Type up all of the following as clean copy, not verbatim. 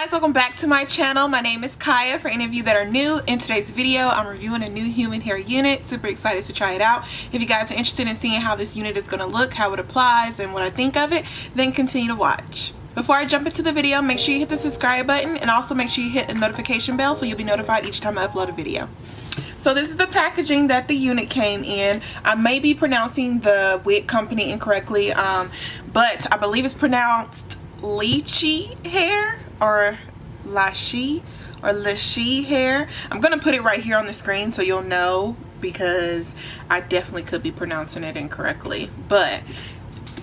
guys, welcome back to my channel. My name is Kaya. For any of you that are new, in today's video I'm reviewing a new human hair unit. Super excited to try it out. If you guys are interested in seeing how this unit is going to look, how it applies, and what I think of it, then continue to watch. Before I jump into the video, make sure you hit the subscribe button and also make sure you hit the notification bell so you'll be notified each time I upload a video. So this is the packaging that the unit came in. I may be pronouncing the wig company incorrectly, but I believe it's pronounced Lichee hair or Lichee or Lichee hair. I'm gonna put it right here on the screen so you'll know, because I definitely could be pronouncing it incorrectly. But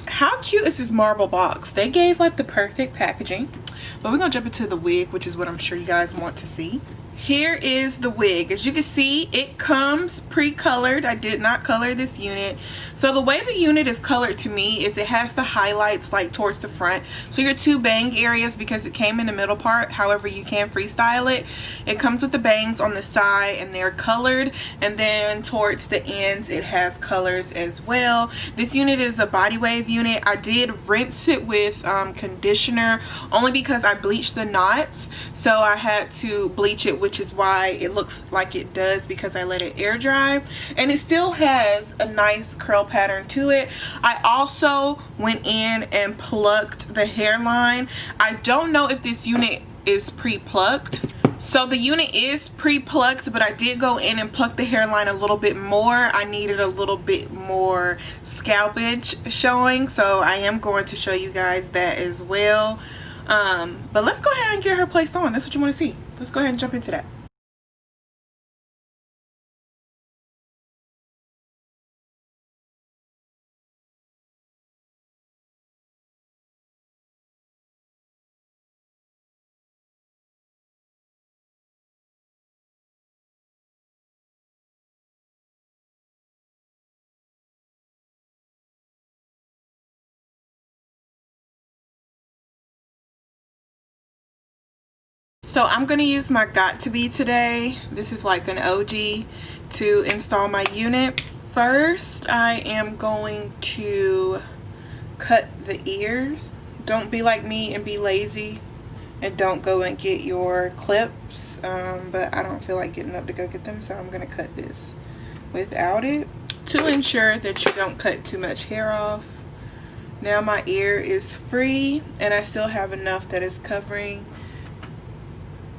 how cute is this marble box? They gave like the perfect packaging. But we're gonna jump into the wig, which is what I'm sure you guys want to see. Here is the wig. As you can see, it comes pre-colored. I did not color this unit. So the way the unit is colored to me is it has the highlights like towards the front. So your two bang areas, because it came in the middle part, however you can freestyle it. It comes with the bangs on the side and they're colored. And then towards the ends it has colors as well. This unit is a body wave unit. I did rinse it with conditioner only because I bleached the knots. So I had to bleach it, which is why it looks like it does, because I let it air dry. And it still has a nice curl pattern to it. I also went in and plucked the hairline. I don't know if this unit is pre-plucked. So the unit is pre-plucked, but I did go in and pluck the hairline a little bit more. I needed a little bit more scalpage showing, so I am going to show you guys that as well. But let's go ahead and get her placed on. That's what you want to see. Let's go ahead and jump into that. So I'm going to use my Got To Be today. This is like an OG to install my unit. First, I am going to cut the ears. Don't be like me and be lazy and don't go and get your clips. But I don't feel like getting up to go get them, so I'm going to cut this without it to ensure that you don't cut too much hair off. Now my ear is free and I still have enough that is covering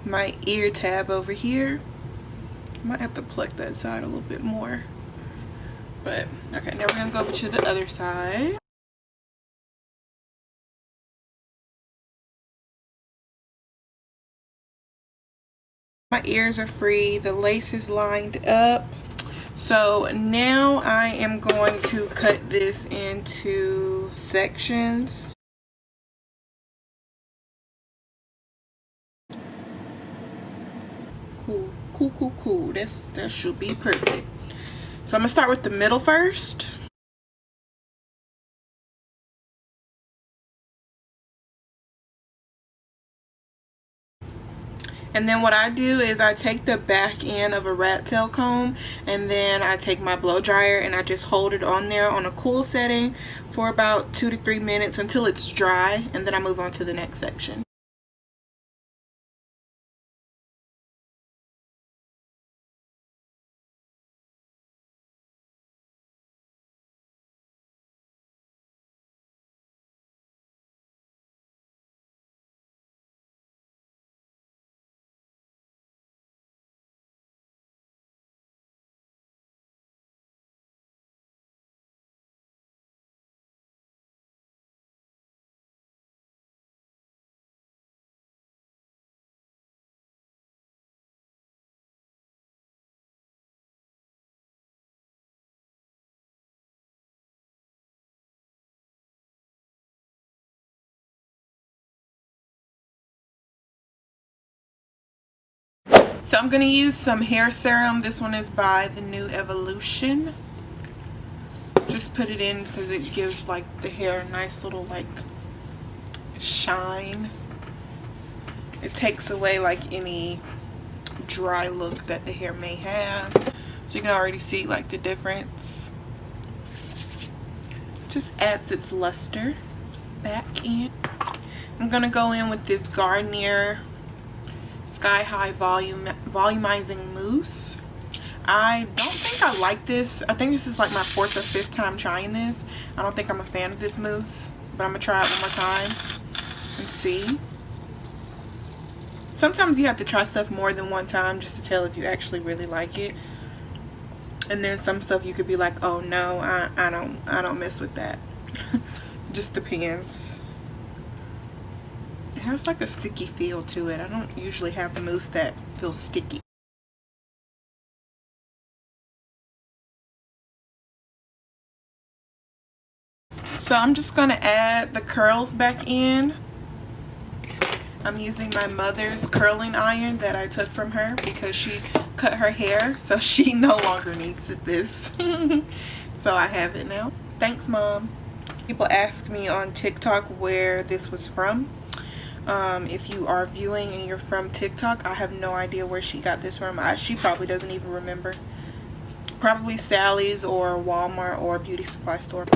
my ear tab over here. I might have to pluck that side a little bit more, but okay. Now we're gonna go over to the other side. My ears are free, the lace is lined up. So now I am going to cut this into sections. Cool. That should be perfect. So I'm gonna start with the middle first. And then what I do is I take the back end of a rat tail comb and then I take my blow dryer and I just hold it on there on a cool setting for about 2 to 3 minutes until it's dry, and then I move on to the next section. So I'm going to use some hair serum. This one is by the New Evolution. Just put it in because it gives like the hair a nice little like shine. It takes away like any dry look that the hair may have. So you can already see like the difference. Just adds its luster back in. I'm gonna go in with this Garnier Sky High Volumizing Mousse. I don't think I like this. I think this is like my 4th or 5th time trying this. I don't think I'm a fan of this mousse, but I'm gonna try it one more time and see. Sometimes you have to try stuff more than one time just to tell if you actually really like it. And then some stuff you could be like, oh no, I don't mess with that. Just depends. It has like a sticky feel to it. I don't usually have the mousse that feels sticky. So I'm just gonna add the curls back in. I'm using my mother's curling iron that I took from her because she cut her hair, so she no longer needs this. So I have it now. Thanks, Mom. People ask me on TikTok where this was from. If you are viewing and you're from TikTok, I have no idea where she got this from. She probably doesn't even remember. Probably Sally's or Walmart or beauty supply store.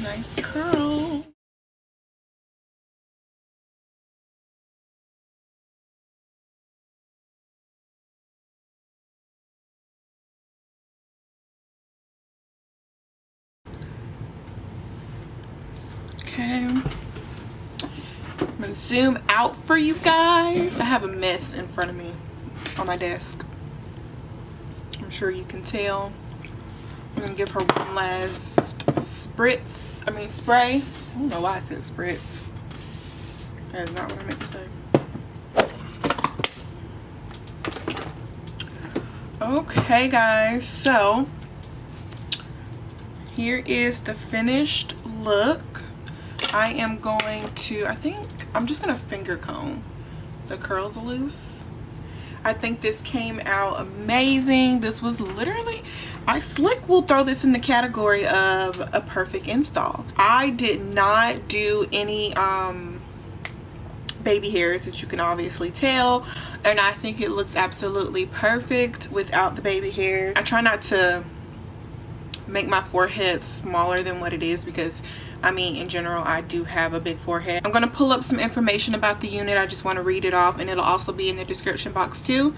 Nice curl. Okay. I'm gonna zoom out for you guys. I have a mess in front of me on my desk. I'm sure you can tell. I'm gonna give her one last spray. I don't know why I said spritz. That is not what I meant to say. Okay, guys, so here is the finished look. I am going to, I'm just gonna finger comb the curls loose. I think this came out amazing. This was literally, Slick will throw this in the category of a perfect install. I did not do any baby hairs, as you can obviously tell, and I think it looks absolutely perfect without the baby hairs. I try not to make my forehead smaller than what it is because I mean, in general, I do have a big forehead. I'm going to pull up some information about the unit. I just want to read it off, and it'll also be in the description box too.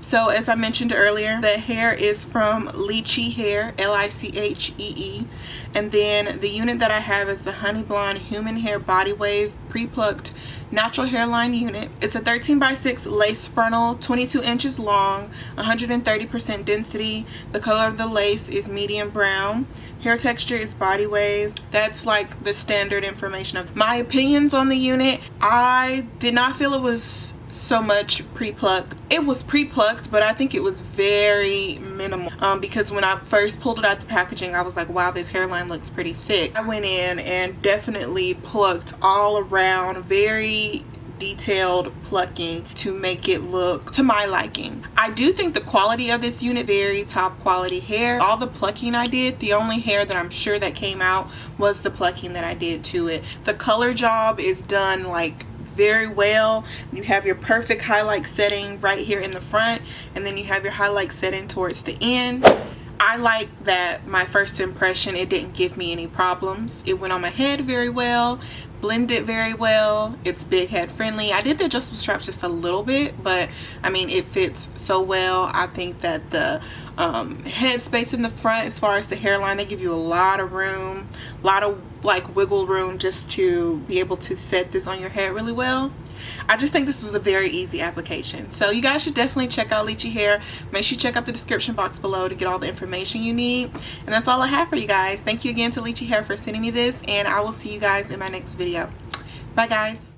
So as I mentioned earlier, the hair is from Lichee Hair, Lichee, and then the unit that I have is the Honey Blonde Human Hair Body Wave Pre-Plucked Natural Hairline Unit. It's a 13x6 lace frontal, 22 inches long, 130% density. The color of the lace is medium brown. Hair texture is body wave. That's like the standard information. Of my opinions on the unit, I did not feel it was so much pre-plucked. It was pre-plucked, but I think it was very minimal because when I first pulled it out the packaging, I was like, wow, this hairline looks pretty thick. I went in and definitely plucked all around, very detailed plucking to make it look to my liking. I do think the quality of this unit, very top quality hair. All the plucking I did, the only hair that I'm sure that came out was the plucking that I did to it. The color job is done like very well. You have your perfect highlight setting right here in the front, and then you have your highlight setting towards the end. I like that my first impression, it didn't give me any problems. It went on my head very well, blended very well. It's big head friendly. I did the adjustable straps just a little bit, but I mean, it fits so well. I think that the head space in the front, as far as the hairline, they give you a lot of room, a lot of like wiggle room just to be able to set this on your head really well. I just think this was a very easy application. So you guys should definitely check out Lichee Hair. Make sure you check out the description box below to get all the information you need. And that's all I have for you guys. Thank you again to Lichee Hair for sending me this, and I will see you guys in my next video. Bye guys.